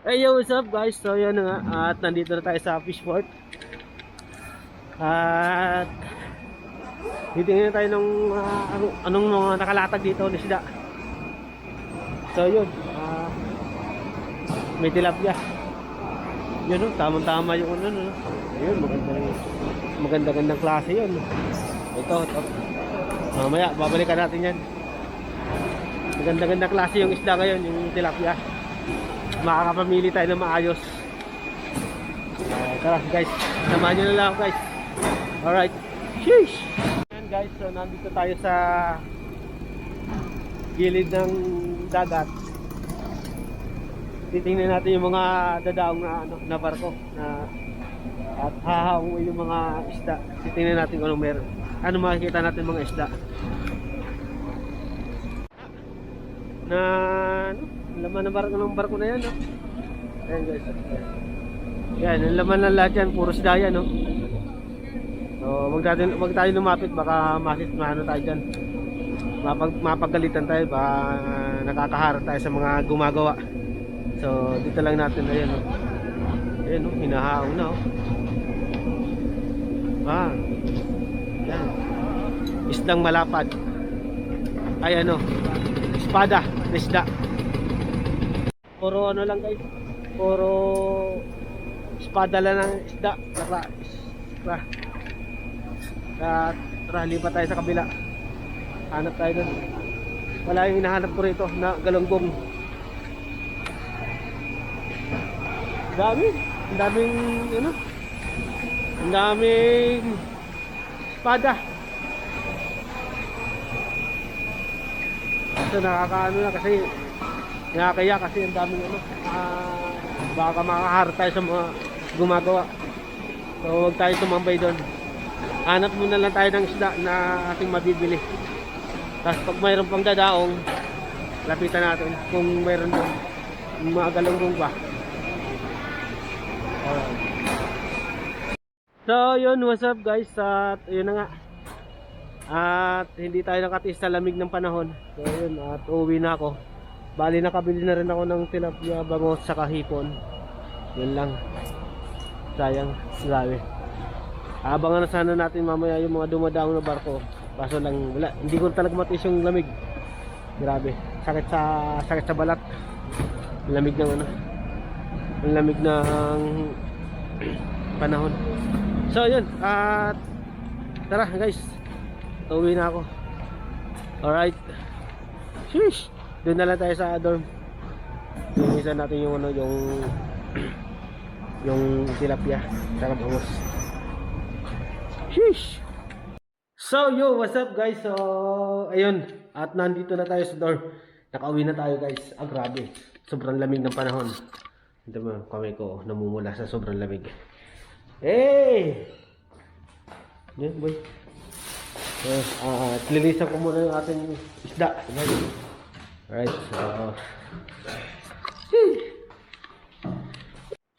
Hey yo, what's up guys? So yan na nga, at nandito na tayo sa Fishport. At titingnan tayo ng anong mga nakalatag dito ng isda. So yun, may tilapia. Yun, tamang-tama yung ano, no? Ayun, maganda-gandang klase yun. Ito. Mamaya, babalikan natin yan. Maganda-gandang klase yung isda ngayon, yung tilapia. Makakapamili tayo ng maayos. Tara guys, samahan nyo na lang ako guys. Alright, sheesh! Ayan guys, so nandito tayo sa gilid ng dagat. Titingnan natin yung mga dadaong na barko at hahaong yung mga isda. Titingnan natin kung anong meron. Ano makikita natin mga isda na laman ng barko na yan, no? Ayan guys. Yan, ang laman ng lahat yan, puro isda yan, no? So, wag tayo lumapit, baka maano tayo dyan. Mapagalitan tayo, baka nakakaharap tayo sa mga gumagawa. So, dito lang natin, ayan, no? Ayan, no? Hinahaong na, oh. Yan. Isdang malapad. Ay, ano? Espada, isda. Puro ano lang guys, puro espada lang ng isda. Tara, lipat tayo sa kabila. Hanap tayo dun. Wala yung hinahanap ko rito na galunggong. Ang daming ano, ang daming espada. So nakakaano na kasi nakakaya kasi ang daming ano, baka makaharap tayo sa mga gumagawa. So huwag tayo tumambay doon. Hanap muna lang tayo ng isda na ating mabibili. Tapos pag mayroon pang dadaong, lapitan natin kung mayroon doon mga galunggong ba. Alright. So yun, what's up guys? At yun na nga, at hindi tayo nakatiis sa lamig ng panahon. So yun, at uwi na ako. Bali nakabili na rin ako ng tilapia, bangos, saka hipon. Yun lang. Sayang, grabe. Abangan na sana natin mamaya yung mga dumadaong na barko. Kaso lang wala, hindi ko talaga matiis yung lamig. Grabe, sakit sa balat. Lamig ng ano, ang lamig ng panahon. So yun, at tara guys, uwi na ako. Alright. Sheesh. Doon na lang tayo sa dorm. Isa natin yung ano, yung tilapia sa bangos. Sheesh. So yo, what's up guys? So ayun, at nandito na tayo sa dorm. Nakauwi na tayo guys. Grabe, sobrang lamig ng panahon. Ito mo, kamay ko namumula sa sobrang lamig. Hey! Yan boy. Lilisan ko muna yung ating isda. Alright,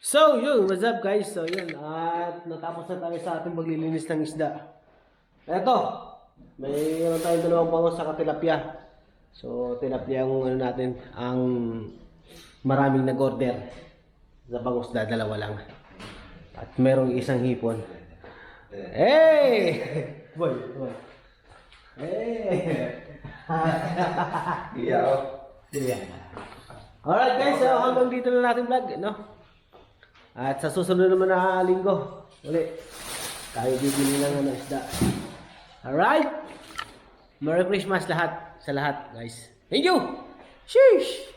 so yun, what's up guys? So yun, at natapos na tayo sa ating maglilinis ng isda. Eto, mayroon tayong dalawang bangos sa tilapia. So tilapia ang ano natin, ang maraming nag-order. Sa bangos dalawa lang. At merong isang hipon. Hey! Boy. Hey! Yeah. Alright guys, so hanggang dito na natin vlog, no? At sa susunod naman na linggo, ulit tayo bibili lang ng isda. Alright? Merry Christmas sa lahat guys. Thank you! Sheesh!